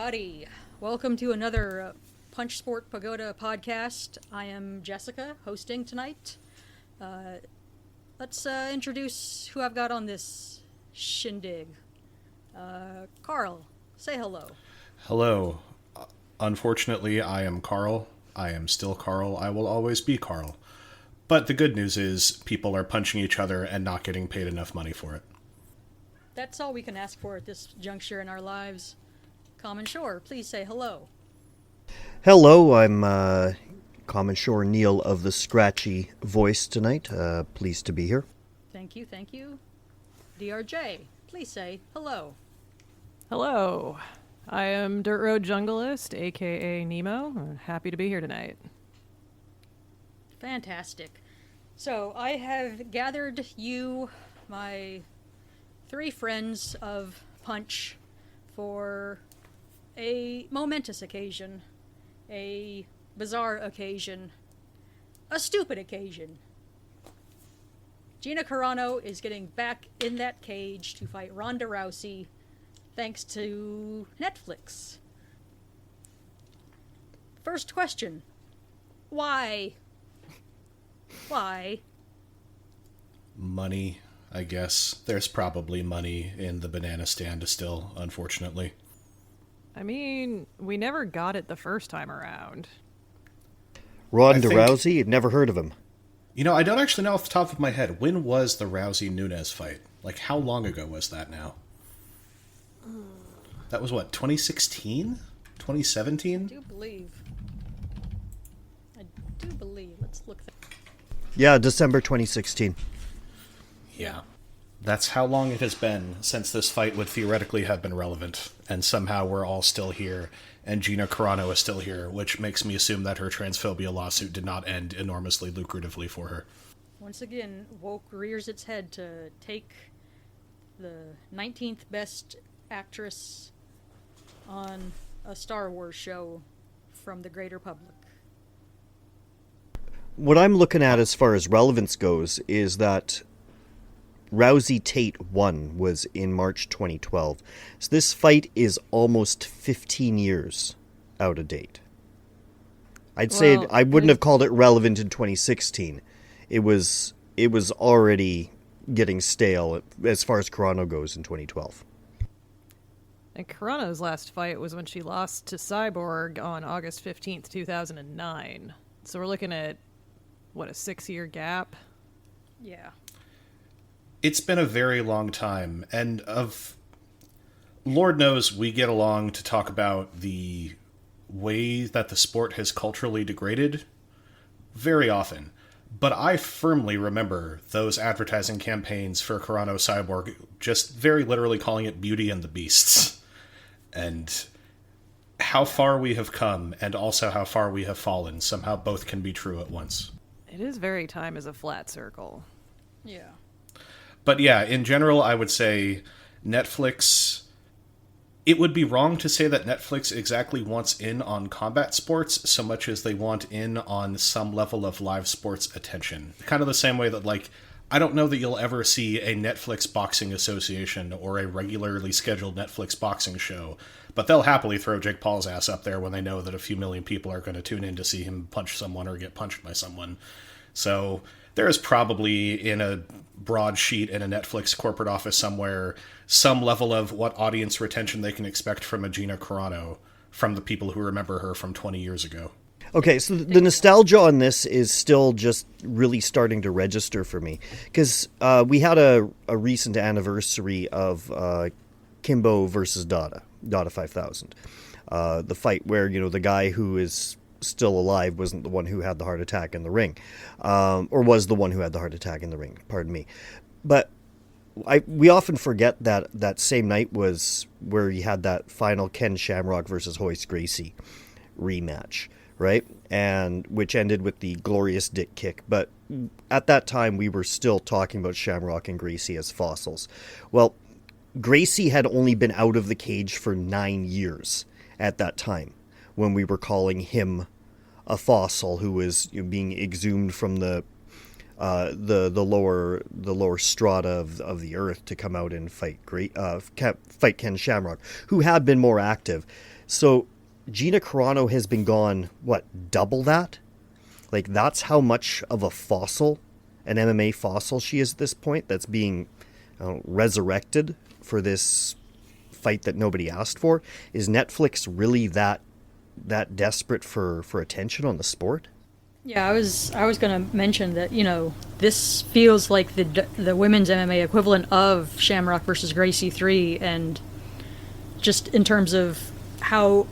everybody. Welcome to another Punch Sport Pagoda podcast. I am Jessica, hosting tonight. Let's introduce who I've got on this shindig. Carl, say hello. Hello. Unfortunately, I am Carl. I am still Carl. I will always be Carl. But the good news is people are punching each other and not getting paid enough money for it. That's all we can ask for at this juncture in our lives. Common Shore, please say hello. Hello, I'm Common Shore Neil of the Scratchy Voice tonight. Pleased to be here. Thank you. DRJ, please say hello. Hello. I am Dirt Road Junglist, aka Nemo. I'm happy to be here tonight. Fantastic. So I have gathered you, my three friends of Punch, for a momentous occasion, a bizarre occasion, a stupid occasion. Gina Carano is getting back in that cage to fight Ronda Rousey thanks to Netflix. First question. Why? Why? Money, I guess. There's probably money in the banana stand still, unfortunately. I mean, we never got it the first time around. Ronda Rousey? You'd never heard of him. You know, I don't actually know off the top of my head. When was the Rousey-Nunes fight? Like, how long ago was that now? That was what, 2016? 2017? I do believe. Let's look that. Yeah, December 2016. Yeah. That's how long it has been since this fight would theoretically have been relevant, and somehow we're all still here, and Gina Carano is still here, which makes me assume that her transphobia lawsuit did not end enormously lucratively for her. Once again, woke rears its head to take the 19th best actress on a Star Wars show from the greater public. What I'm looking at as far as relevance goes is that Rousey Tate 1 was in March 2012. So this fight is almost 15 years out of date. I'd say I wouldn't have called it relevant in 2016. It was already getting stale as far as Carano goes in 2012. And Carano's last fight was when she lost to Cyborg on August 15th, 2009. So we're looking at, what, a 6-year gap? Yeah. It's been a very long time, and Lord knows we get along to talk about the way that the sport has culturally degraded very often. But I firmly remember those advertising campaigns for Carano Cyborg just very literally calling it Beauty and the Beasts. And how far we have come, and also how far we have fallen, somehow both can be true at once. It is very time is a flat circle. Yeah. But yeah, in general, I would say Netflix... It would be wrong to say that Netflix exactly wants in on combat sports so much as they want in on some level of live sports attention. Kind of the same way that, like, I don't know that you'll ever see a Netflix boxing association or a regularly scheduled Netflix boxing show, but they'll happily throw Jake Paul's ass up there when they know that a few million people are going to tune in to see him punch someone or get punched by someone. So there is probably, in a broadsheet in a Netflix corporate office somewhere, some level of what audience retention they can expect from a Gina Carano from the people who remember her from 20 years ago. Okay, so the nostalgia on this is still just really starting to register for me. Because we had a recent anniversary of Kimbo versus Dada 5000. The fight where, you know, the guy who is still alive wasn't the one who had the heart attack in the ring. Or was the one who had the heart attack in the ring, pardon me. But we often forget that same night was where you had that final Ken Shamrock versus Hoist Gracie rematch, right? And which ended with the glorious dick kick. But at that time, we were still talking about Shamrock and Gracie as fossils. Well, Gracie had only been out of the cage for 9 years at that time, when we were calling him a fossil who was, you know, being exhumed from the the lower strata of the earth to come out and fight fight Ken Shamrock, who had been more active. So Gina Carano has been gone, what, double that? Like, that's how much of a fossil, an MMA fossil she is at this point, that's being resurrected for this fight that nobody asked for. Is Netflix really that desperate for attention on the sport? Yeah, I was going to mention that, this feels like the women's MMA equivalent of Shamrock versus Gracie 3, and just in terms of how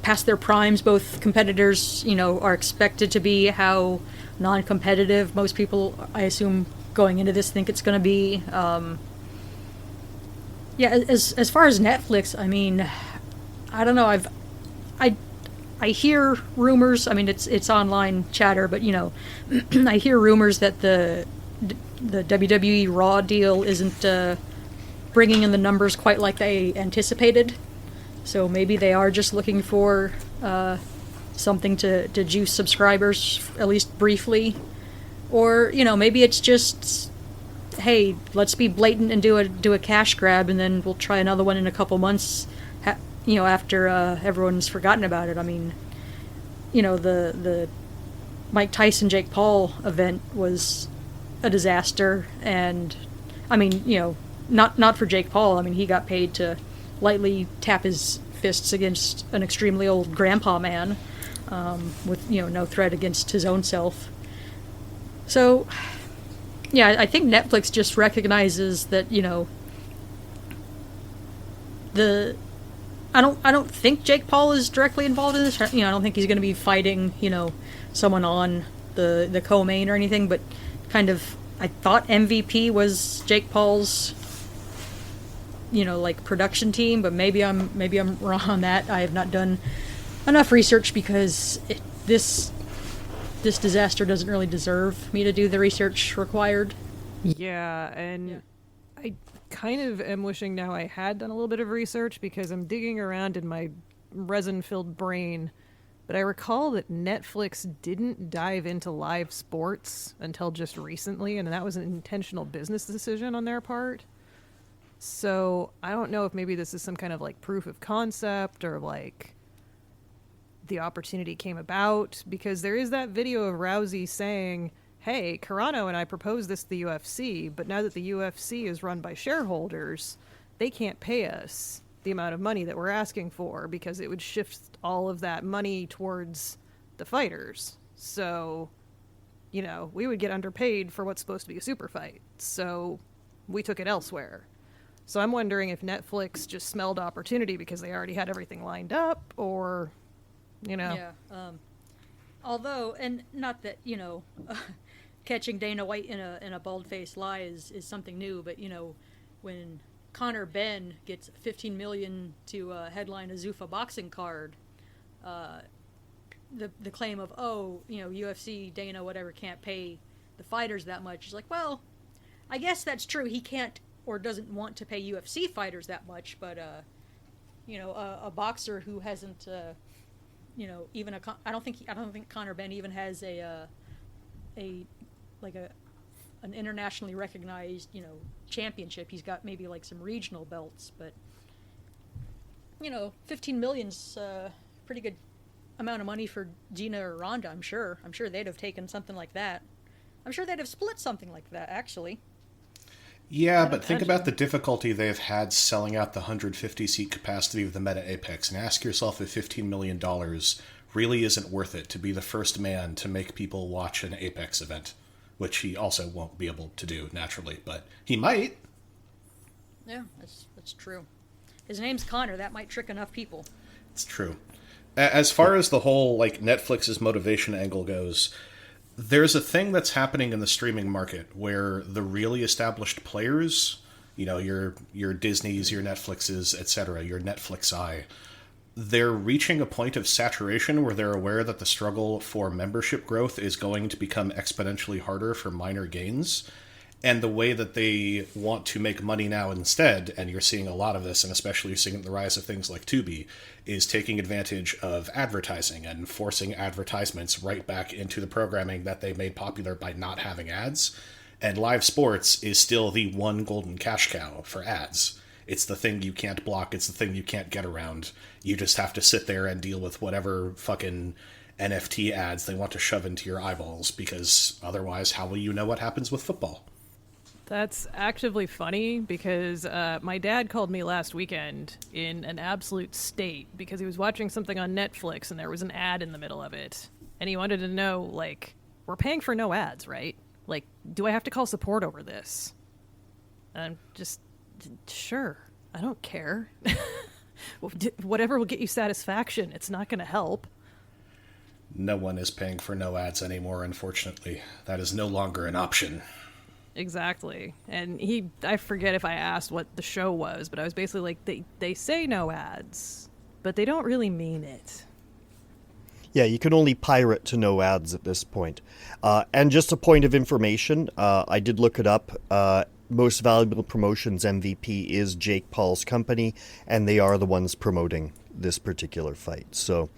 past their primes both competitors, are expected to be, how non-competitive most people, I assume, going into this think it's going to be. As far as Netflix, I mean, I don't know. I hear rumors. I mean, it's online chatter, but I hear rumors that the WWE Raw deal isn't bringing in the numbers quite like they anticipated. So maybe they are just looking for something to juice subscribers, at least briefly, or maybe it's just, hey, let's be blatant and do a cash grab, and then we'll try another one in a couple months. After everyone's forgotten about it. I mean, the Mike Tyson Jake Paul event was a disaster, and I mean, not for Jake Paul. I mean, he got paid to lightly tap his fists against an extremely old grandpa man, with no threat against his own self. So, yeah, I think Netflix just recognizes that I don't think Jake Paul is directly involved in this. I don't think he's going to be fighting, someone on the co-main or anything. But kind of, I thought MVP was Jake Paul's, production team. But maybe I'm wrong on that. I have not done enough research because this disaster doesn't really deserve me to do the research required. Yeah, and I kind of am wishing now I had done a little bit of research, because I'm digging around in my resin-filled brain, but I recall that Netflix didn't dive into live sports until just recently, and that was an intentional business decision on their part. So I don't know if maybe this is some kind of proof of concept, or the opportunity came about, because there is that video of Rousey saying, hey, Carano and I proposed this to the UFC, but now that the UFC is run by shareholders, they can't pay us the amount of money that we're asking for, because it would shift all of that money towards the fighters. So, we would get underpaid for what's supposed to be a super fight. So we took it elsewhere. So I'm wondering if Netflix just smelled opportunity because they already had everything lined up, or, Yeah. Although, and not that, catching Dana White in a bald-faced lie is something new, but when Conor Benn gets $15 million to headline a Zuffa boxing card, the claim of UFC, Dana, whatever, can't pay the fighters that much is well, I guess that's true. He can't or doesn't want to pay UFC fighters that much, but a boxer who hasn't even I don't think Conor Benn even has an internationally recognized, championship. He's got maybe some regional belts, but 15 million's a pretty good amount of money for Gina or Ronda. I'm sure they'd have taken something like that. I'm sure they'd have split something like that, actually. Yeah, but think about the difficulty they've had selling out the 150-seat capacity of the Meta Apex, and ask yourself if $15 million really isn't worth it to be the first man to make people watch an Apex event, which he also won't be able to do naturally, but he might. Yeah, that's true. His name's Connor. That might trick enough people. It's true. As far as the whole Netflix's motivation angle goes, there's a thing that's happening in the streaming market where the really established players, your Disneys, your Netflixes, etc., your Netflixi, they're reaching a point of saturation where they're aware that the struggle for membership growth is going to become exponentially harder for minor gains. And the way that they want to make money now instead, and you're seeing a lot of this, and especially you're seeing the rise of things like Tubi, is taking advantage of advertising and forcing advertisements right back into the programming that they made popular by not having ads. And live sports is still the one golden cash cow for ads. It's the thing you can't block. It's the thing you can't get around. You just have to sit there and deal with whatever fucking NFT ads they want to shove into your eyeballs, because otherwise, how will you know what happens with football? That's actually funny because my dad called me last weekend in an absolute state because he was watching something on Netflix and there was an ad in the middle of it. And he wanted to know, like, we're paying for no ads, right? Like, do I have to call support over this? And I'm just, sure, I don't care. Whatever will get you satisfaction, it's not going to help. No one is paying for no ads anymore, unfortunately. That is no longer an option. Exactly. And I forget if I asked what the show was, but I was basically like, they say no ads, but they don't really mean it. Yeah, you can only pirate to no ads at this point. And just a point of information, I did look it up. Most Valuable Promotions MVP is Jake Paul's company, and they are the ones promoting this particular fight. So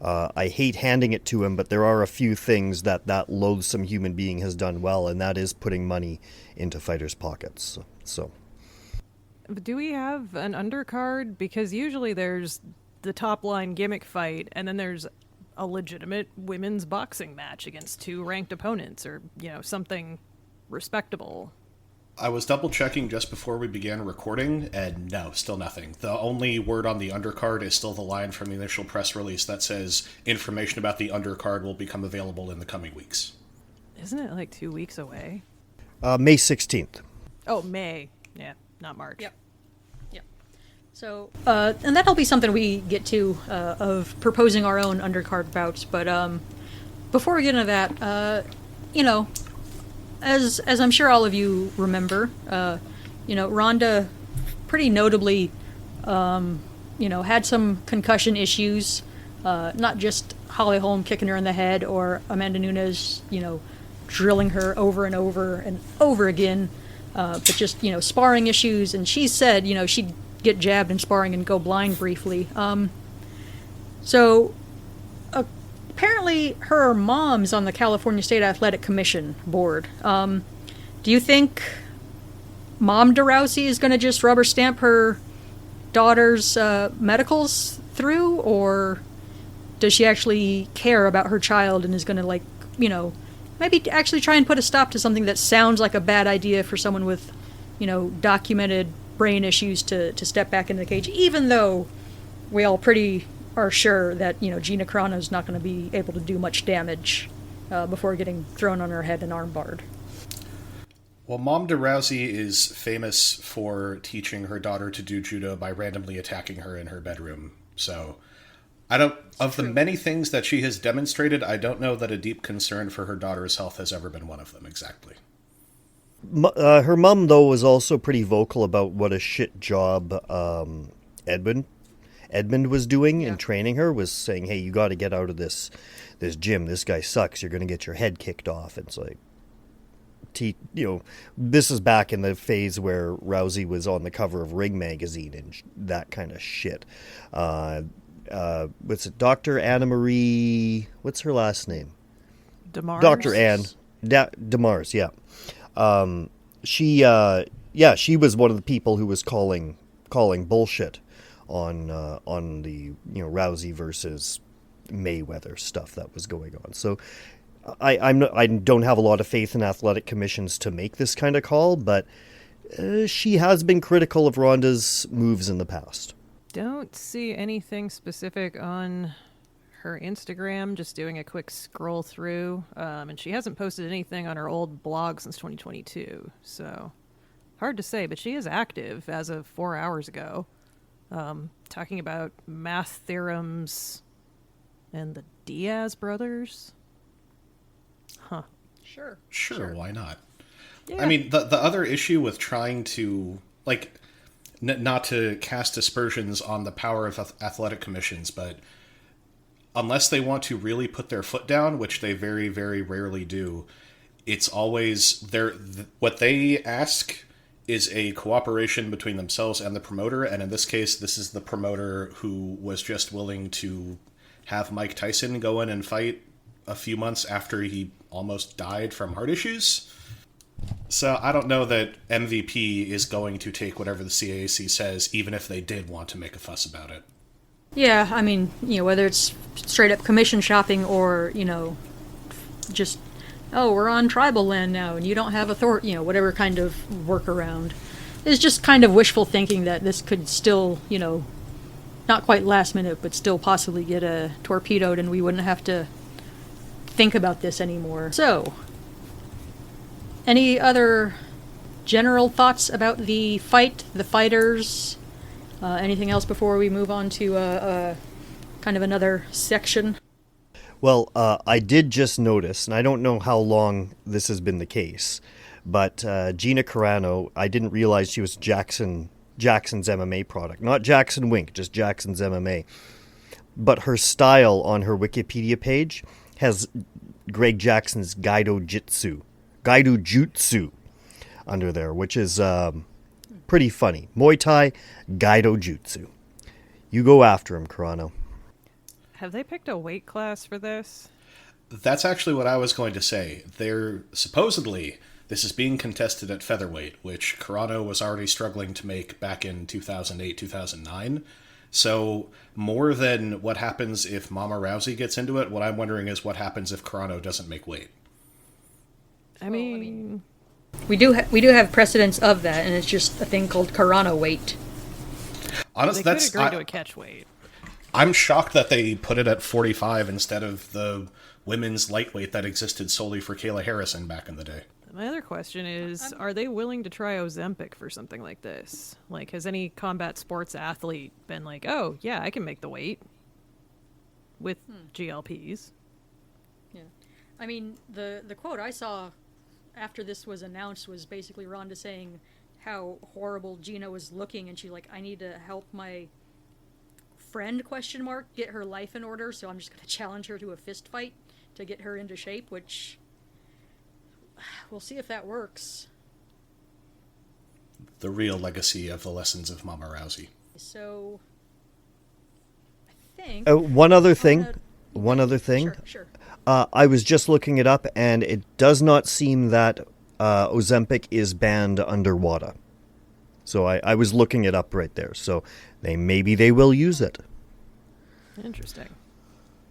I hate handing it to him, but there are a few things that loathsome human being has done well, and that is putting money into fighters' pockets. So, do we have an undercard? Because usually there's the top line gimmick fight, and then there's a legitimate women's boxing match against two ranked opponents, or something respectable. I was double checking just before we began recording, and no, still nothing. The only word on the undercard is still the line from the initial press release that says information about the undercard will become available in the coming weeks. Isn't it like 2 weeks away? May 16th. Oh, May. Yeah, not March. Yep. So, and that'll be something we get to, of proposing our own undercard bouts. But before we get into that, as I'm sure all of you remember, Rhonda pretty notably, had some concussion issues. Not just Holly Holm kicking her in the head or Amanda Nunes, drilling her over and over and over again, but just sparring issues. And she said, she'd get jabbed in sparring and go blind briefly. So apparently her mom's on the California State Athletic Commission board. Do you think Mom Rousey is going to just rubber stamp her daughter's medicals through, or does she actually care about her child and is going to, maybe actually try and put a stop to something that sounds like a bad idea for someone with, documented brain issues to step back into the cage, even though we all pretty are sure that, Gina Carano's not going to be able to do much damage before getting thrown on her head and armbarred. Well, Mom Rousey is famous for teaching her daughter to do judo by randomly attacking her in her bedroom. So, the many things that she has demonstrated, I don't know that a deep concern for her daughter's health has ever been one of them, exactly. Her mom, though, was also pretty vocal about what a shit job Edmund was doing in training her, was saying, hey, you got to get out of this gym. This guy sucks. You're going to get your head kicked off. It's like, this is back in the phase where Rousey was on the cover of Ring magazine and that kind of shit. What's it? Dr. Anna Marie, what's her last name? DeMars? Dr. Ann DeMars, yeah. She was one of the people who was calling bullshit on the Rousey versus Mayweather stuff that was going on. So I don't have a lot of faith in athletic commissions to make this kind of call, but she has been critical of Ronda's moves in the past. Don't see anything specific on her Instagram, just doing a quick scroll through, and she hasn't posted anything on her old blog since 2022, so hard to say, but she is active as of 4 hours ago, talking about math theorems and the Diaz brothers. Huh. Sure, why not? Yeah. I mean, the other issue with trying to, not to cast aspersions on the power of athletic commissions, but unless they want to really put their foot down, which they very, very rarely do, it's always what they ask is a cooperation between themselves and the promoter, and in this case, this is the promoter who was just willing to have Mike Tyson go in and fight a few months after he almost died from heart issues. So I don't know that MVP is going to take whatever the CAC says, even if they did want to make a fuss about it. Yeah, I mean, whether it's straight up commission shopping or, just, oh, we're on tribal land now and you don't have authority, whatever kind of workaround. It's just kind of wishful thinking that this could still, not quite last minute, but still possibly get torpedoed and we wouldn't have to think about this anymore. So, any other general thoughts about the fight, the fighters, anything else before we move on to kind of another section? Well, I did just notice, and I don't know how long this has been the case, but Gina Carano, I didn't realize she was Jackson's MMA product. Not Jackson Wink, just Jackson's MMA. But her style on her Wikipedia page has Greg Jackson's Gaido Jutsu under there, which is pretty funny. Muay Thai, Gaido Jutsu. You go after him, Carano. Have they picked a weight class for this? That's actually what I was going to say. Supposedly, this is being contested at featherweight, which Carano was already struggling to make back in 2008, 2009. So, more than what happens if Mama Rousey gets into it, what I'm wondering is what happens if Carano doesn't make weight. I mean, we do have precedence of that, and it's just a thing called Carano weight. Honestly, they could agree to a catch weight. I'm shocked that they put it at 45 instead of the women's lightweight that existed solely for Kayla Harrison back in the day. My other question is, are they willing to try Ozempic for something like this? Like, has any combat sports athlete been like, oh, yeah, I can make the weight with GLPs? Yeah. I mean, the quote I saw after this was announced was basically Rhonda saying how horrible Gina was looking, and she's like, I need to help my friend, get her life in order, so I'm just going to challenge her to a fist fight to get her into shape, which we'll see if that works. The real legacy of the lessons of Mama Rousey. So, I think... One other thing. Sure. I was just looking it up, and it does not seem that Ozempic is banned under WADA. So I was looking it up right there. So maybe they will use it. Interesting.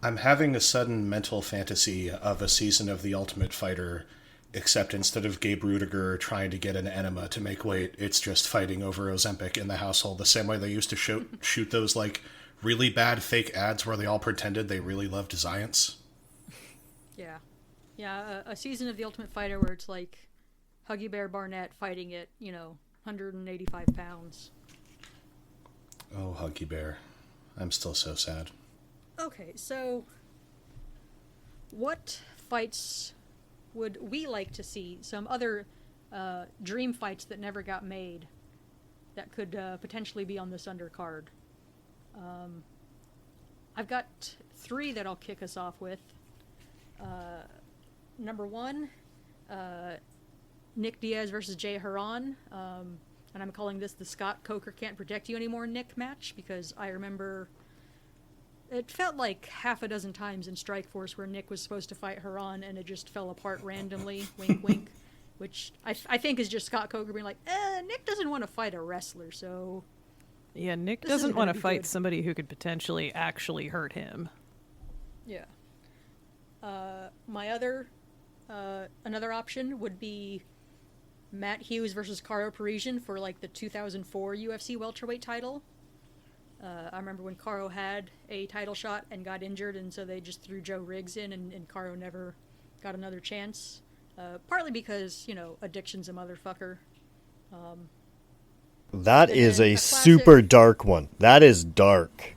I'm having a sudden mental fantasy of a season of The Ultimate Fighter, except instead of Gabe Rudiger trying to get an enema to make weight, it's just fighting over Ozempic in the household, the same way they used to shoot those like really bad fake ads where they all pretended they really loved Giants. Yeah, a season of The Ultimate Fighter where it's like Huggy Bear Barnett fighting at 185 pounds. Oh, Huggy Bear. I'm still so sad. Okay, so what fights would we like to see? Some other dream fights that never got made that could potentially be on this undercard. I've got 3 that I'll kick us off with. Number 1, Nick Diaz versus Jay Haran. And I'm calling this the Scott Coker Can't Protect You Anymore Nick match, because I remember it felt like half a dozen times in Strikeforce where Nick was supposed to fight Haran and it just fell apart randomly, wink wink, which I think is just Scott Coker being like, Nick doesn't want to fight a wrestler, so... Yeah, Nick doesn't want to fight somebody who could potentially actually hurt him. Yeah. My other, another option would be Matt Hughes versus Caro Parisian for like the 2004 UFC welterweight title. I remember when Caro had a title shot and got injured, and so they just threw Joe Riggs in, and Caro never got another chance. Partly because, addiction's a motherfucker. That is a super dark one. That is dark.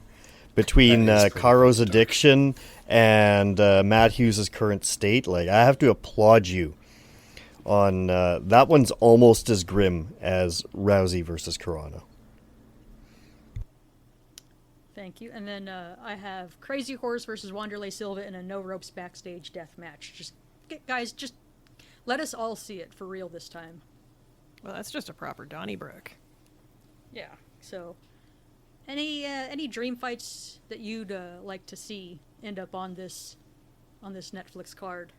Between Caro's addiction and Matt Hughes' current state, like, I have to applaud you on that one's almost as grim as Rousey versus Carano. Thank you. And then I have Crazy Horse versus Wanderlei Silva in a no ropes backstage death match. Just let us all see it for real this time. Well, that's just a proper Donnybrook. Yeah. So, any dream fights that you'd like to see end up on this Netflix card?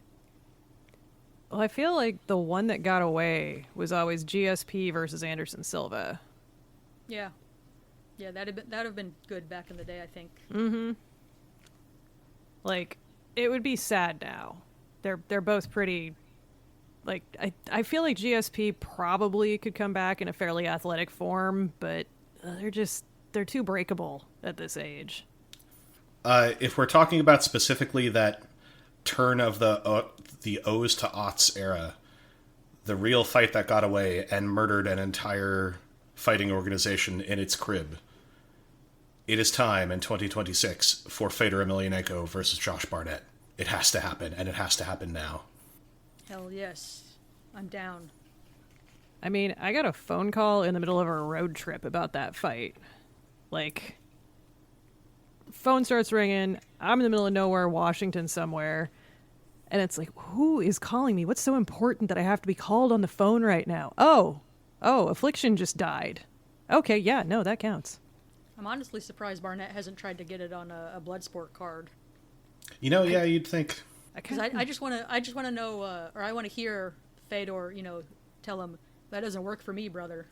Well, I feel like the one that got away was always GSP versus Anderson Silva. Yeah. Yeah, that'd have been good back in the day, I think. Mm-hmm. Like, it would be sad now. They're both pretty. Like, I feel like GSP probably could come back in a fairly athletic form, but they're too breakable at this age. If we're talking about specifically that turn of the O's to aughts era, the real fight that got away and murdered an entire fighting organization in its crib. It is time in 2026 for Fedor Emelianenko versus Josh Barnett. It has to happen, and it has to happen now. Hell yes. I'm down. I mean, I got a phone call in the middle of a road trip about that fight. Like, phone starts ringing. I'm in the middle of nowhere, Washington somewhere. And it's like, who is calling me? What's so important that I have to be called on the phone right now? Oh, Affliction just died. Okay, yeah, no, that counts. I'm honestly surprised Barnett hasn't tried to get it on a Bloodsport card. You know, yeah, you'd think. Because I just want to know, or I want to hear Fedor, tell him that doesn't work for me, brother.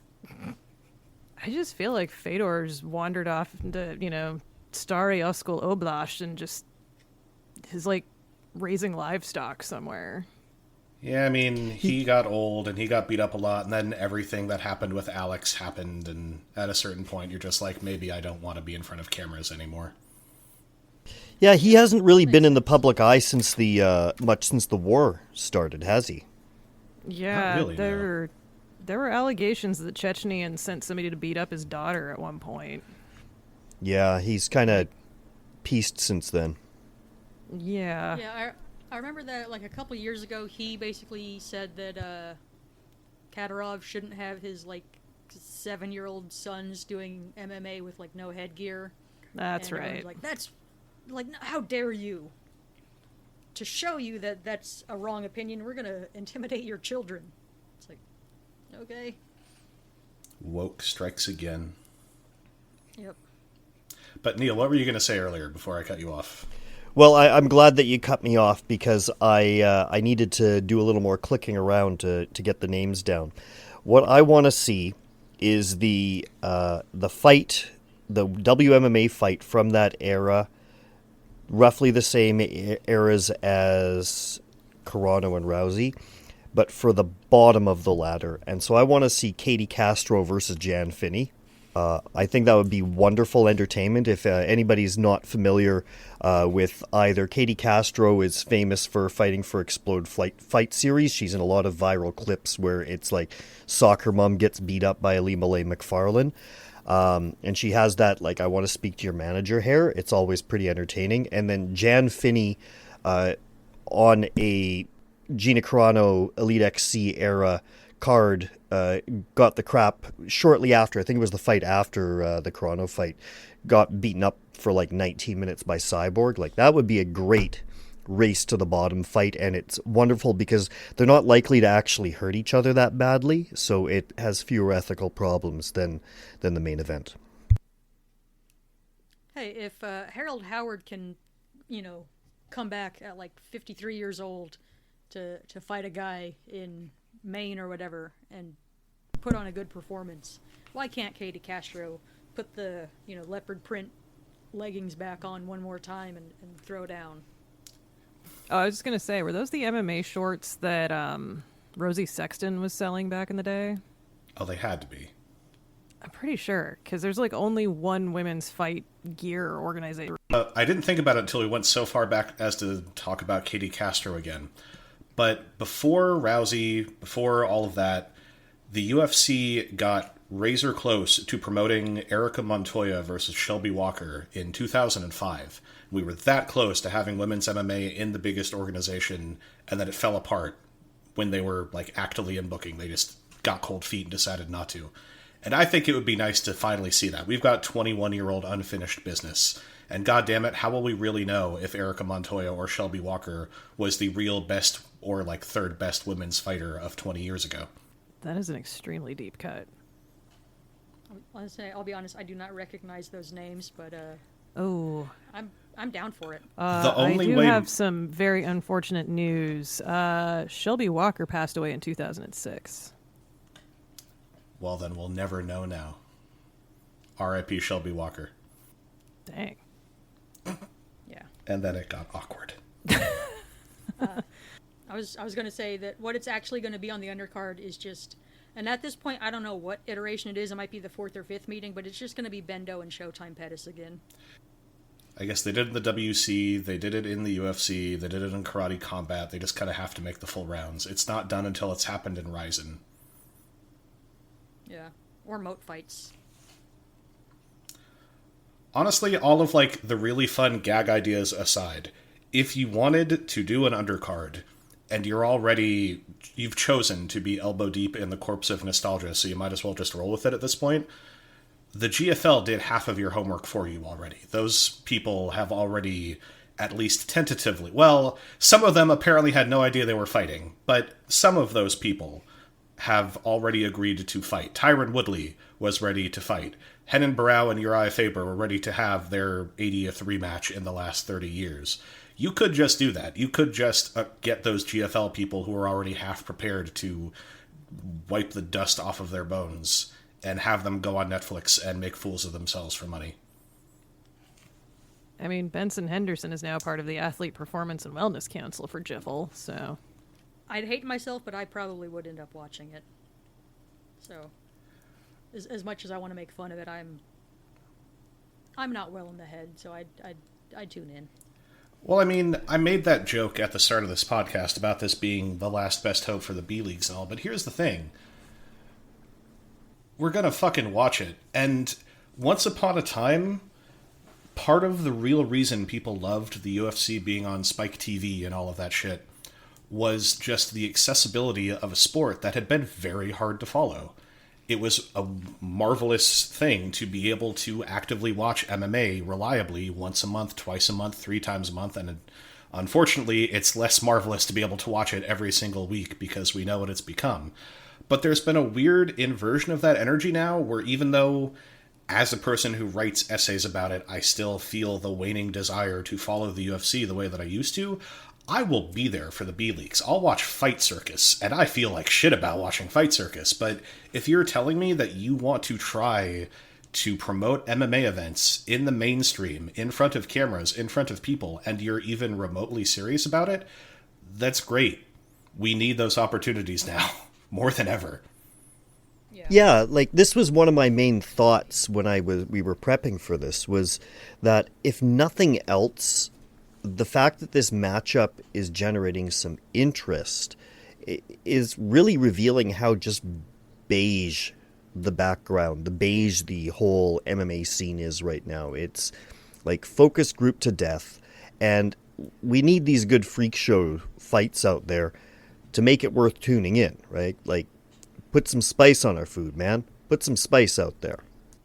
I just feel like Fedor's wandered off into, Stary Oskol Oblast and just is like raising livestock somewhere. Yeah, I mean, he got old and he got beat up a lot, and then everything that happened with Alex happened, and at a certain point you're just like, maybe I don't want to be in front of cameras anymore. Yeah, he hasn't really been in the public eye since much since the war started, has he? Yeah, Not really, there were allegations that Chechenian sent somebody to beat up his daughter at one point. Yeah, he's kind of pieced since then. Yeah. Yeah, I remember that like a couple years ago he basically said that Kadyrov shouldn't have his like 7-year-old sons doing MMA with like no headgear. That's and right. Like that's like how dare you? To show you that that's a wrong opinion, we're gonna intimidate your children. It's like, okay. Woke strikes again. Yep. But Neil, what were you going to say earlier before I cut you off? Well, I'm glad that you cut me off because I needed to do a little more clicking around to get the names down. What I want to see is the fight, the WMMA fight from that era, roughly the same eras as Carano and Rousey, but for the bottom of the ladder. And so I want to see Katie Castro versus Jan Finney. I think that would be wonderful entertainment. If anybody's not familiar with either, Katie Castro is famous for fighting for Explode Fight series. She's in a lot of viral clips where it's like soccer mom gets beat up by Alima Leigh McFarlane. And she has that, like, I want to speak to your manager hair. It's always pretty entertaining. And then Jan Finney on a Gina Carano Elite XC era card got the crap shortly after. I think it was the fight after the Carano fight. Got beaten up for like 19 minutes by Cyborg. Like, that would be a great race to the bottom fight, and it's wonderful because they're not likely to actually hurt each other that badly, so it has fewer ethical problems than the main event. Hey, if Harold Howard can, come back at like 53 years old to fight a guy in Maine or whatever and put on a good performance, why can't Katie Castro put the leopard print leggings back on one more time and throw down? Oh, I was just going to say, were those the MMA shorts that Rosie Sexton was selling back in the day? Oh, they had to be. I'm pretty sure, because there's like only one women's fight gear organization. I didn't think about it until we went so far back as to talk about Katie Castro again. But before Rousey, before all of that, the UFC got razor close to promoting Erica Montoya versus Shelby Walker in 2005. We were that close to having women's MMA in the biggest organization, and then it fell apart when they were like actively in booking. They just got cold feet and decided not to. And I think it would be nice to finally see that. We've got 21-year-old unfinished business, And god damn it, how will we really know if Erica Montoya or Shelby Walker was the real best or like third best women's fighter of 20 years ago? That is an extremely deep cut. I'll be honest, I do not recognize those names, but Oh. I'm down for it. The only I do way- have some very unfortunate news. Shelby Walker passed away in 2006. Well, then we'll never know now. R.I.P. Shelby Walker. Dang. Yeah. And then it got awkward. I was going to say that what it's actually going to be on the undercard is just, and at this point I don't know what iteration it is. It might be the 4th or 5th meeting, but it's just going to be Bendo and Showtime Pettis again. I guess they did it in the WC, they did it in the UFC, they did it in Karate Combat. They just kind of have to make the full rounds. It's not done until it's happened in Ryzen. Yeah. Or moat fights. Honestly, all of like the really fun gag ideas aside, if you wanted to do an undercard and you've chosen to be elbow deep in the corpse of nostalgia, so you might as well just roll with it at this point. The GFL did half of your homework for you already. Those people have already, at least tentatively, well, some of them apparently had no idea they were fighting, but some of those people have already agreed to fight. Tyron Woodley was ready to fight. Henan Barrow and Uriah Faber were ready to have their 80th rematch in the last 30 years. You could just do that. You could just get those GFL people who are already half prepared to wipe the dust off of their bones and have them go on Netflix and make fools of themselves for money. I mean, Benson Henderson is now part of the Athlete Performance and Wellness Council for Jiffle, so... I'd hate myself, but I probably would end up watching it. So, as much as I want to make fun of it, I'm not well in the head, so I'd tune in. Well, I mean, I made that joke at the start of this podcast about this being the last best hope for the B-Leagues and all, but here's the thing. We're gonna fucking watch it. And once upon a time, part of the real reason people loved the UFC being on Spike TV and all of that shit was just the accessibility of a sport that had been very hard to follow. It was a marvelous thing to be able to actively watch MMA reliably once a month, twice a month, 3 times a month, and unfortunately it's less marvelous to be able to watch it every single week because we know what it's become. But there's been a weird inversion of that energy now, where even though, as a person who writes essays about it, I still feel the waning desire to follow the UFC the way that I used to, I will be there for the B-Leagues. I'll watch Fight Circus, and I feel like shit about watching Fight Circus, but if you're telling me that you want to try to promote MMA events in the mainstream, in front of cameras, in front of people, and you're even remotely serious about it, that's great. We need those opportunities now. More than ever. Yeah, like this was one of my main thoughts when we were prepping for this, was that if nothing else, the fact that this matchup is generating some interest is really revealing how just beige the whole MMA scene is right now. It's like focus group to death, and we need these good freak show fights out there to make it worth tuning in, right? Like, put some spice on our food, man. Put some spice out there.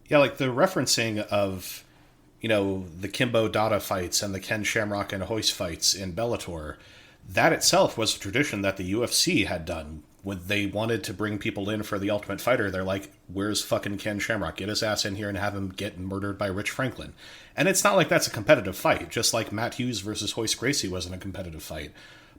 Yeah, like the referencing of, the Kimbo Dada fights and the Ken Shamrock and Hoist fights in Bellator, that itself was a tradition that the UFC had done. When they wanted to bring people in for the Ultimate Fighter, they're like, where's fucking Ken Shamrock? Get his ass in here and have him get murdered by Rich Franklin. And it's not like that's a competitive fight, just like Matt Hughes versus Hoist Gracie wasn't a competitive fight.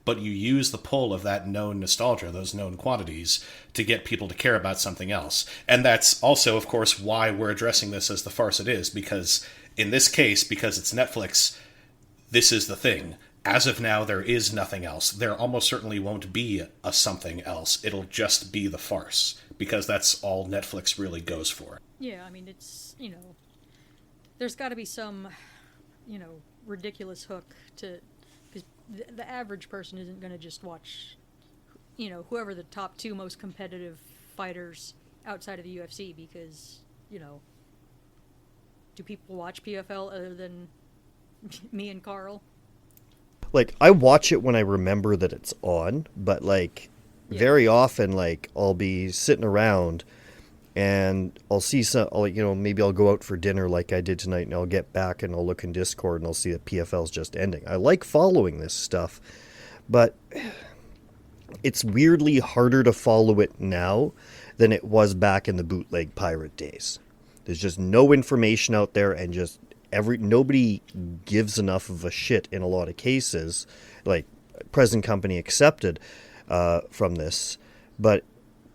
But you use the pull of that known nostalgia, those known quantities, to get people to care about something else. And that's also, of course, why we're addressing this as the farce it is, because in this case, because it's Netflix, this is the thing. As of now, there is nothing else. There almost certainly won't be a something else. It'll just be the farce, because that's all Netflix really goes for. Yeah, I mean, it's, there's got to be some, ridiculous hook to... The average person isn't going to just watch, whoever the top 2 most competitive fighters outside of the UFC, because, do people watch PFL other than me and Carl? Like, I watch it when I remember that it's on, but, very often, I'll be sitting around and I'll see some, maybe I'll go out for dinner like I did tonight, and I'll get back and I'll look in Discord and I'll see that PFL's just ending. I like following this stuff, but it's weirdly harder to follow it now than it was back in the bootleg pirate days. There's just no information out there, and just nobody gives enough of a shit in a lot of cases, like present company accepted, from this, but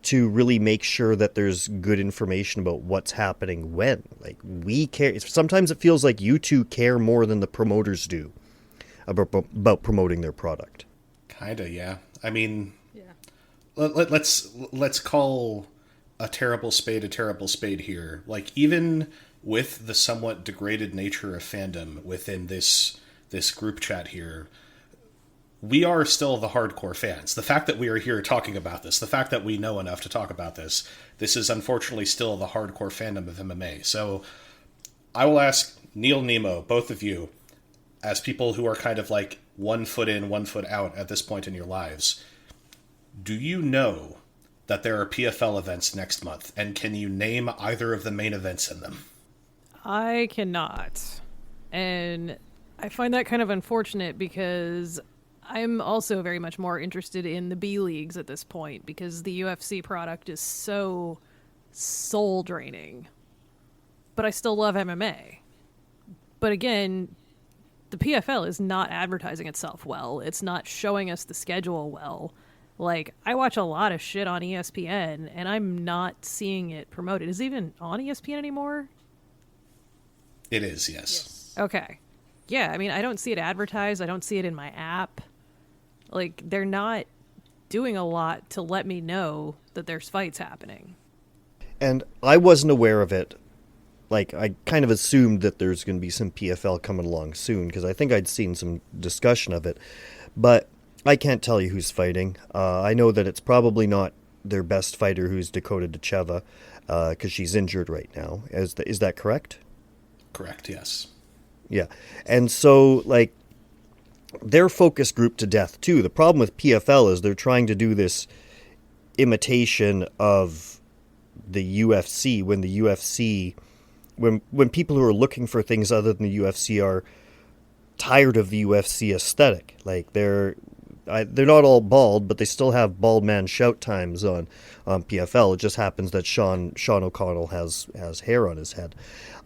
to really make sure that there's good information about what's happening when. Like, we care. Sometimes it feels like you two care more than the promoters do about promoting their product. Kinda, yeah. I mean, Yeah. let's call a terrible spade here. Like, even with the somewhat degraded nature of fandom within this group chat here, we are still the hardcore fans. The fact that we are here talking about this, the fact that we know enough to talk about this is unfortunately still the hardcore fandom of MMA. So I will ask Neil, Nemo, both of you, as people who are kind of like 1 foot in, 1 foot out at this point in your lives, do you know that there are PFL events next month? And can you name either of the main events in them? I cannot. And I find that kind of unfortunate because I'm also very much more interested in the B leagues at this point, because the UFC product is so soul draining. But I still love MMA. But again, the PFL is not advertising itself well. It's not showing us the schedule well. Like, I watch a lot of shit on ESPN, and I'm not seeing it promoted. Is it even on ESPN anymore? It is, yes. Okay. Yeah, I mean, I don't see it advertised. I don't see it in my app. Like, they're not doing a lot to let me know that there's fights happening. And I wasn't aware of it. Like, I kind of assumed that there's going to be some PFL coming along soon, because I think I'd seen some discussion of it. But I can't tell you who's fighting. I know that it's probably not their best fighter, who's Dakota Decheva, because she's injured right now. Is that correct? Correct, yes. Yeah. And so, like, they're focus group to death, too. The problem with PFL is they're trying to do this imitation of the UFC, when the UFC... When people who are looking for things other than the UFC are tired of the UFC aesthetic. Like, they're not all bald, but they still have bald man shout times on PFL. It just happens that Sean O'Connell has hair on his head.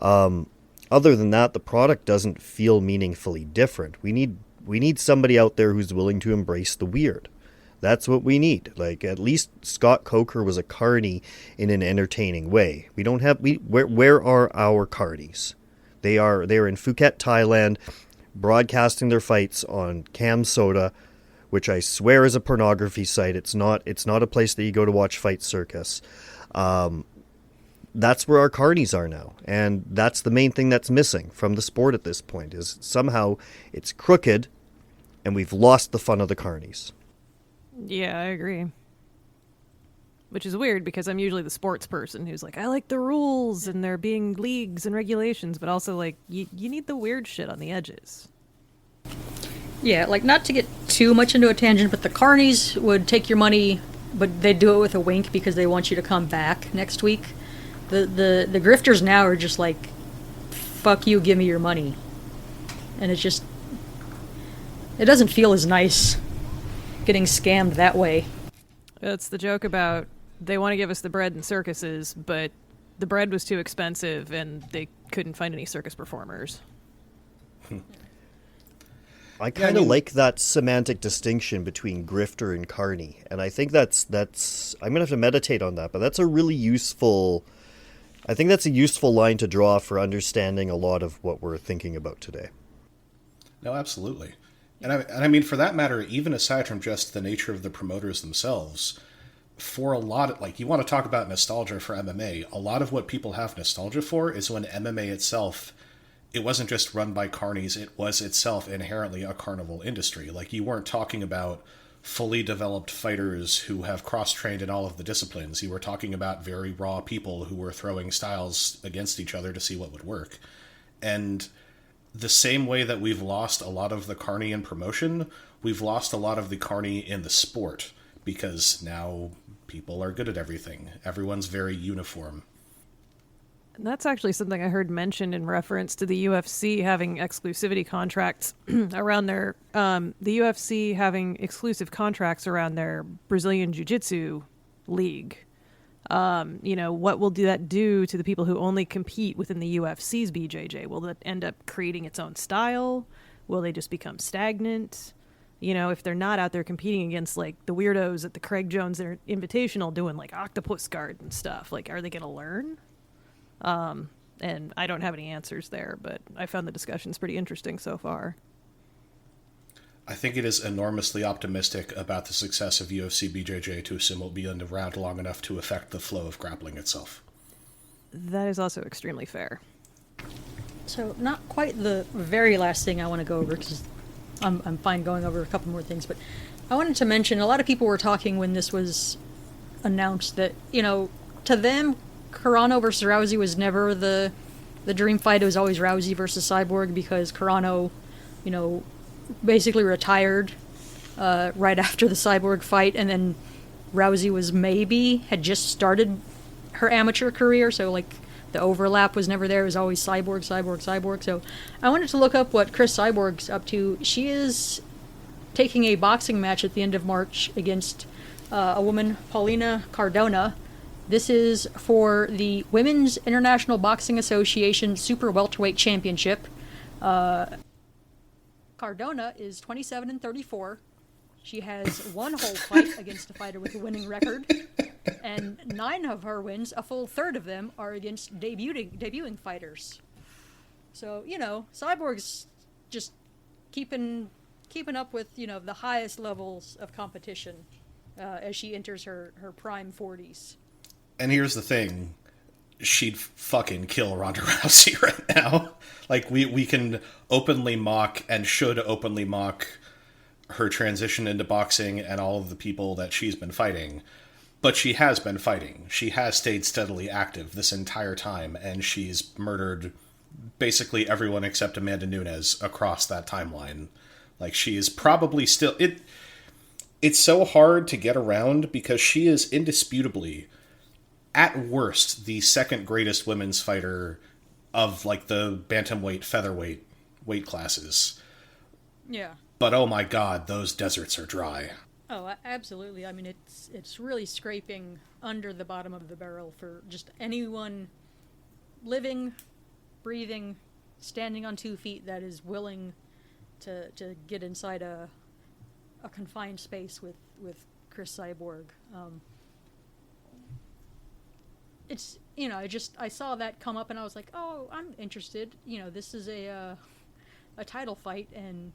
Other than that, the product doesn't feel meaningfully different. We need somebody out there who's willing to embrace the weird. That's what we need. Like, at least Scott Coker was a carny in an entertaining way. We don't have... Where are our carnies? They are in Phuket, Thailand, broadcasting their fights on Cam Soda, which I swear is a pornography site. It's not a place that you go to watch Fight Circus. That's where our carnies are now. And that's the main thing that's missing from the sport at this point, is somehow it's crooked and we've lost the fun of the carnies. Yeah, I agree. Which is weird, because I'm usually the sports person who's like, I like the rules and there being leagues and regulations, but also, like, you need the weird shit on the edges. Yeah, like, not to get too much into a tangent, but the carnies would take your money, but they'd do it with a wink because they want you to come back next week. The grifters now are just like, fuck you, give me your money. And it doesn't feel as nice getting scammed that way. It's the joke about they want to give us the bread in circuses, but the bread was too expensive and they couldn't find any circus performers. I kind of like that semantic distinction between grifter and carny, and I think that's I'm gonna have to meditate on that. But that's a really useful. I think that's a useful line to draw for understanding a lot of what we're thinking about today. No, absolutely. And I mean, for that matter, even aside from just the nature of the promoters themselves, for a lot of, like, you want to talk about nostalgia for MMA, a lot of what people have nostalgia for is when MMA itself, it wasn't just run by carnies, it was itself inherently a carnival industry. Like, you weren't talking about fully developed fighters who have cross-trained in all of the disciplines. You were talking about very raw people who were throwing styles against each other to see what would work. And the same way that we've lost a lot of the carny in promotion, we've lost a lot of the carny in the sport, because now people are good at everything. Everyone's very uniform. And that's actually something I heard mentioned in reference to the UFC having exclusivity contracts around their the UFC having exclusive contracts around their Brazilian Jiu-Jitsu league. What will that do to the people who only compete within the UFC's BJJ? Will that end up creating its own style? Will they just become stagnant? If they're not out there competing against like the weirdos at the Craig Jones Invitational doing like octopus guard and stuff, like are they going to learn? And I don't have any answers there, but I found the discussions pretty interesting so far. I think it is enormously optimistic about the success of UFC BJJ to assume it will be around long enough to affect the flow of grappling itself. That is also extremely fair. So not quite the very last thing I want to go over, because I'm fine going over a couple more things, but I wanted to mention, a lot of people were talking when this was announced that, to them, Carano versus Rousey was never the dream fight. It was always Rousey versus Cyborg, because Carano, basically retired right after the Cyborg fight, and then Rousey had just started her amateur career, so like the overlap was never there. It was always Cyborg, Cyborg, Cyborg. So I wanted to look up what Chris Cyborg's up to. She is taking a boxing match at the end of March against a woman, Paulina Cardona. This is for the Women's International Boxing Association Super Welterweight Championship. Cardona is 27-34. She has one whole fight against a fighter with a winning record, and 9 of her wins, a full third of them, are against debuting fighters. So, Cyborg's just keeping up with, the highest levels of competition as she enters her prime 40s. And here's the thing. She'd fucking kill Ronda Rousey right now. Like, we can openly mock and should openly mock her transition into boxing and all of the people that she's been fighting. But she has been fighting. She has stayed steadily active this entire time, and she's murdered basically everyone except Amanda Nunes across that timeline. Like, she is probably still... It's so hard to get around because she is indisputably, at worst, the second greatest women's fighter of, like, the bantamweight, featherweight weight classes. Yeah. But oh my god, those deserts are dry. Oh, absolutely. I mean, it's really scraping under the bottom of the barrel for just anyone living, breathing, standing on 2 feet that is willing to get inside a confined space with Chris Cyborg. It's, I saw that come up and I was like, oh, I'm interested. This is a title fight, and,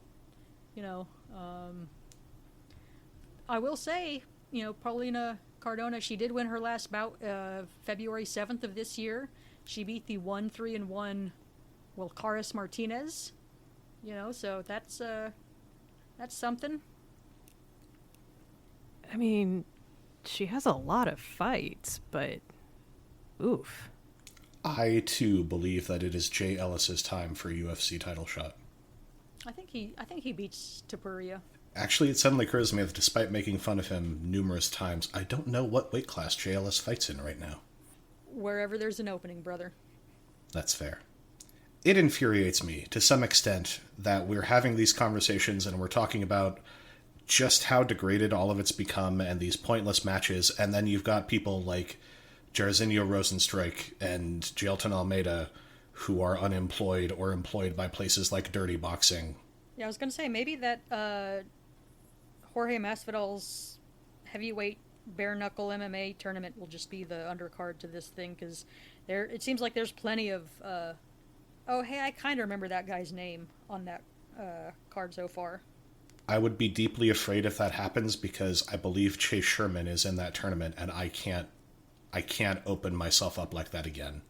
I will say, Paulina Cardona, she did win her last bout February 7th of this year. She beat the 1-3-1 Wilcaris Martinez. So that's something. I mean, she has a lot of fights, but oof. I, too, believe that it is Jay Ellis's time for a UFC title shot. I think he beats Tapuria. Actually, it suddenly occurs to me that despite making fun of him numerous times, I don't know what weight class Jay Ellis fights in right now. Wherever there's an opening, brother. That's fair. It infuriates me, to some extent, that we're having these conversations and we're talking about just how degraded all of it's become and these pointless matches, and then you've got people like Jairzinho Rosenstrike and Jailton Almeida who are unemployed or employed by places like Dirty Boxing. Yeah, I was going to say, maybe that Jorge Masvidal's heavyweight bare-knuckle MMA tournament will just be the undercard to this thing, because it seems like there's plenty of... oh, hey, I kind of remember that guy's name on that card so far. I would be deeply afraid if that happens, because I believe Chase Sherman is in that tournament, and I can't open myself up like that again.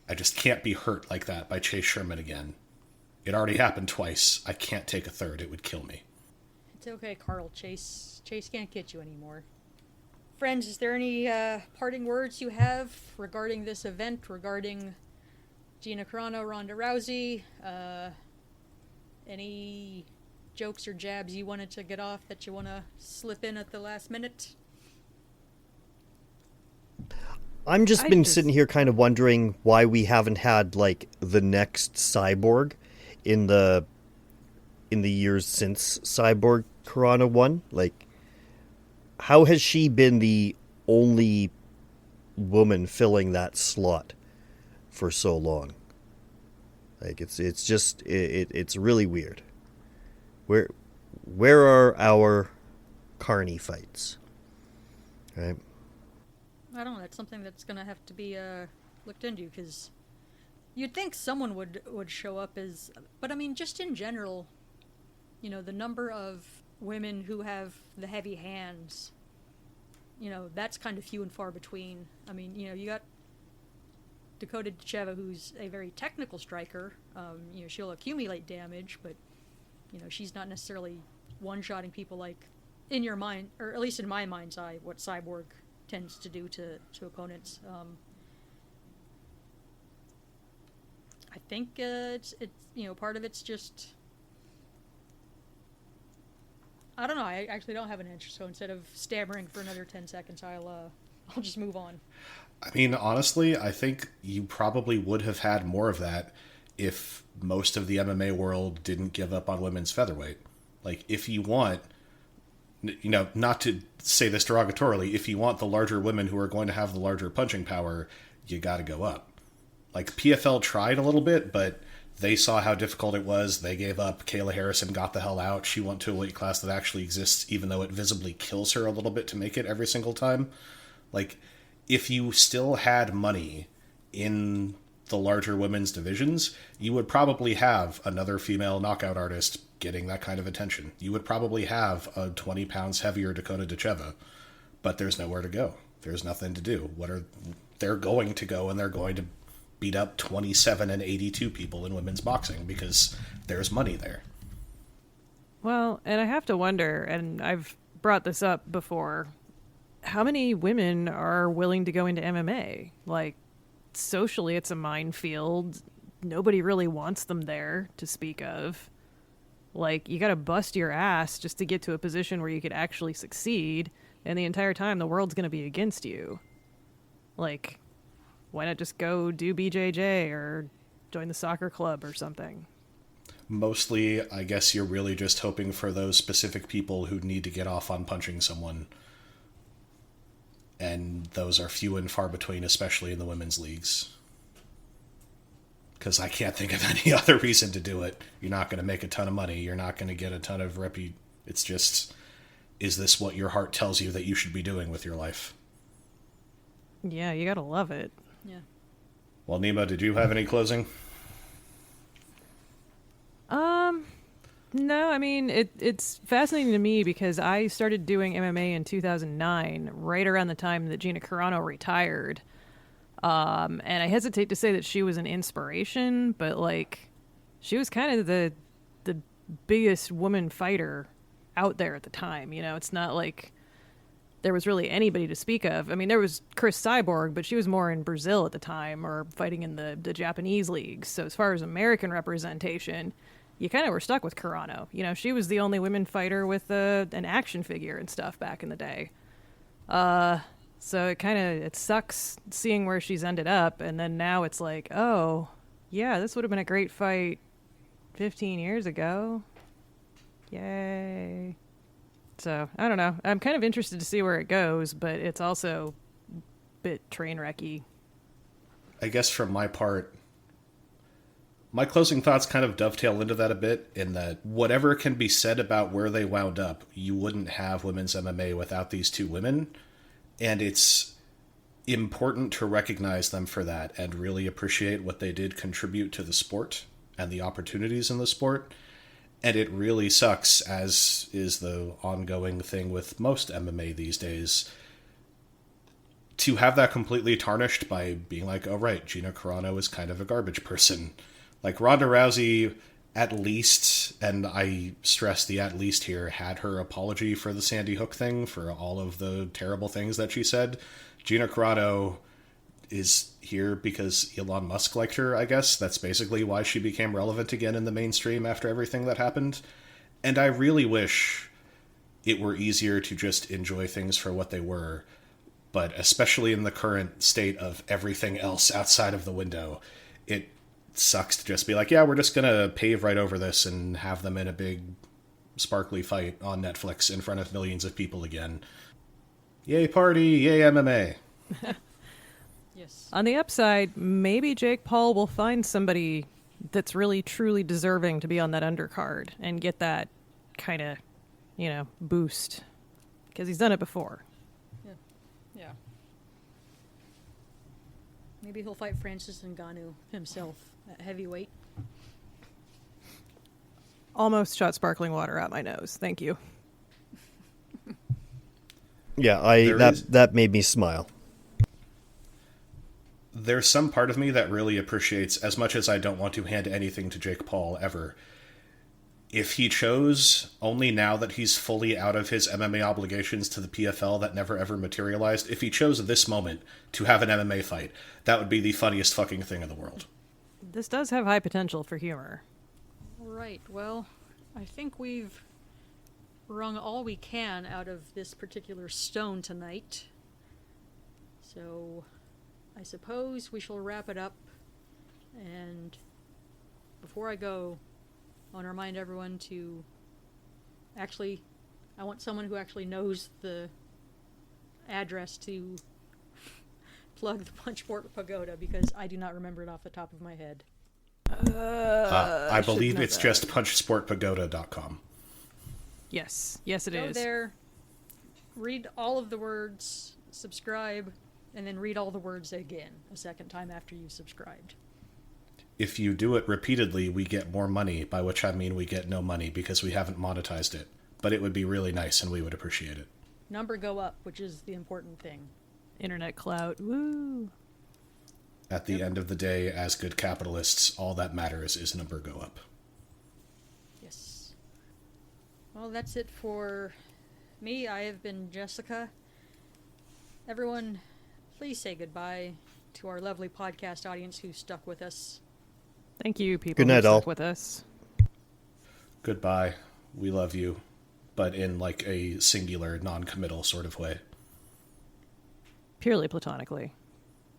I just can't be hurt like that by Chase Sherman again. It already happened twice. I can't take a third. It would kill me. It's okay, Carl. Chase can't get you anymore. Friends, is there any parting words you have regarding this event, regarding Gina Carano, Ronda Rousey? Any jokes or jabs you wanted to get off that you want to slip in at the last minute? I'm just sitting here kind of wondering why we haven't had like the next Cyborg in the years since Cyborg Carano 1. Like, how has she been the only woman filling that slot for so long? Like, it's just it's really weird. Where are our Carney fights? Right. I don't know. That's something that's going to have to be looked into, because you'd think someone would show up as... But, I mean, just in general, you know, the number of women who have the heavy hands, you know, that's kind of few and far between. I mean, you know, you got Dakota Decheva, who's a very technical striker. You know, she'll accumulate damage, but, you know, she's not necessarily one-shotting people like, in your mind, or at least in my mind's eye, what Cyborg tends to do to opponents. I think it's you know, part of it's just, I don't know. I actually don't have an answer, so instead of stammering for another 10 seconds, I'll just move on. I mean, honestly, I think you probably would have had more of that if most of the MMA world didn't give up on women's featherweight. Like, if you want, you know, not to say this derogatorily, if you want the larger women who are going to have the larger punching power, you got to go up. Like, PFL tried a little bit, but they saw how difficult it was. They gave up. Kayla Harrison got the hell out. She went to a weight class that actually exists, even though it visibly kills her a little bit to make it every single time. Like, if you still had money in the larger women's divisions, you would probably have another female knockout artist getting that kind of attention. You would probably have a 20 pounds heavier Dakota Decheva, but there's nowhere to go. There's nothing to do. They're going to go, and they're going to beat up 27 and 82 people in women's boxing because there's money there. Well, and I have to wonder, and I've brought this up before, how many women are willing to go into MMA? Like, socially, it's a minefield. Nobody really wants them there to speak of. Like, you got to bust your ass just to get to a position where you could actually succeed, and the entire time the world's going to be against you. Like, why not just go do BJJ or join the soccer club or something? Mostly, I guess you're really just hoping for those specific people who need to get off on punching someone. And those are few and far between, especially in the women's leagues. Because I can't think of any other reason to do it. You're not going to make a ton of money. You're not going to get a ton of It's just, is this what your heart tells you that you should be doing with your life? Yeah, you gotta love it. Yeah. Well, Nima, did you have any closing? No, I mean, it's fascinating to me because I started doing MMA in 2009, right around the time that Gina Carano retired. And I hesitate to say that she was an inspiration, but, like, she was kind of the biggest woman fighter out there at the time. You know, it's not like there was really anybody to speak of. I mean, there was Chris Cyborg, but she was more in Brazil at the time or fighting in the Japanese leagues. So as far as American representation, you kind of were stuck with Carano. You know, she was the only women fighter with an action figure and stuff back in the day. So it sucks seeing where she's ended up. And then now it's like, oh, yeah, this would have been a great fight 15 years ago. Yay. So, I don't know. I'm kind of interested to see where it goes, but it's also a bit train wrecky. I guess from my part, my closing thoughts kind of dovetail into that a bit, in that whatever can be said about where they wound up, you wouldn't have women's MMA without these two women, and it's important to recognize them for that and really appreciate what they did contribute to the sport and the opportunities in the sport. And it really sucks, as is the ongoing thing with most MMA these days, to have that completely tarnished by being like, oh right, Gina Carano is kind of a garbage person. Like, Ronda Rousey, at least, and I stress the at least here, had her apology for the Sandy Hook thing, for all of the terrible things that she said. Gina Carano is here because Elon Musk liked her, I guess. That's basically why she became relevant again in the mainstream after everything that happened. And I really wish it were easier to just enjoy things for what they were. But especially in the current state of everything else outside of the window, it sucks to just be like, yeah, we're just going to pave right over this and have them in a big, sparkly fight on Netflix in front of millions of people again. Yay party, yay MMA. Yes. On the upside, maybe Jake Paul will find somebody that's really truly deserving to be on that undercard and get that kind of, boost. Because he's done it before. Yeah. Maybe he'll fight Francis Ngannou himself at heavyweight. Almost shot sparkling water out my nose. Thank you. Yeah, that made me smile. There's some part of me that really appreciates, as much as I don't want to hand anything to Jake Paul ever, if he chose, only now that he's fully out of his MMA obligations to the PFL that never ever materialized, if he chose this moment to have an MMA fight, that would be the funniest fucking thing in the world. This does have high potential for humor. Right, well, I think we've wrung all we can out of this particular stone tonight. So, I suppose we shall wrap it up. And before I go, I want to remind everyone to I want someone who actually knows the address to plug the Punchboard Pagoda, because I do not remember it off the top of my head. I believe it's just punchsportpagoda.com. Yes, it Go is. there, read all of the words, subscribe, and then read all the words again a second time after you've subscribed. If you do it repeatedly, we get more money, by which I mean we get no money because we haven't monetized it. But it would be really nice and we would appreciate it. Number go up, which is the important thing. Internet clout. Woo. At the end of the day, as good capitalists, all that matters is number go up. Yes. Well, that's it for me. I have been Jessica. Everyone, please say goodbye to our lovely podcast audience who stuck with us. Thank you, people Good night, who all. stuck with us. Goodbye. We love you. But in like a singular, non-committal sort of way. Purely platonically.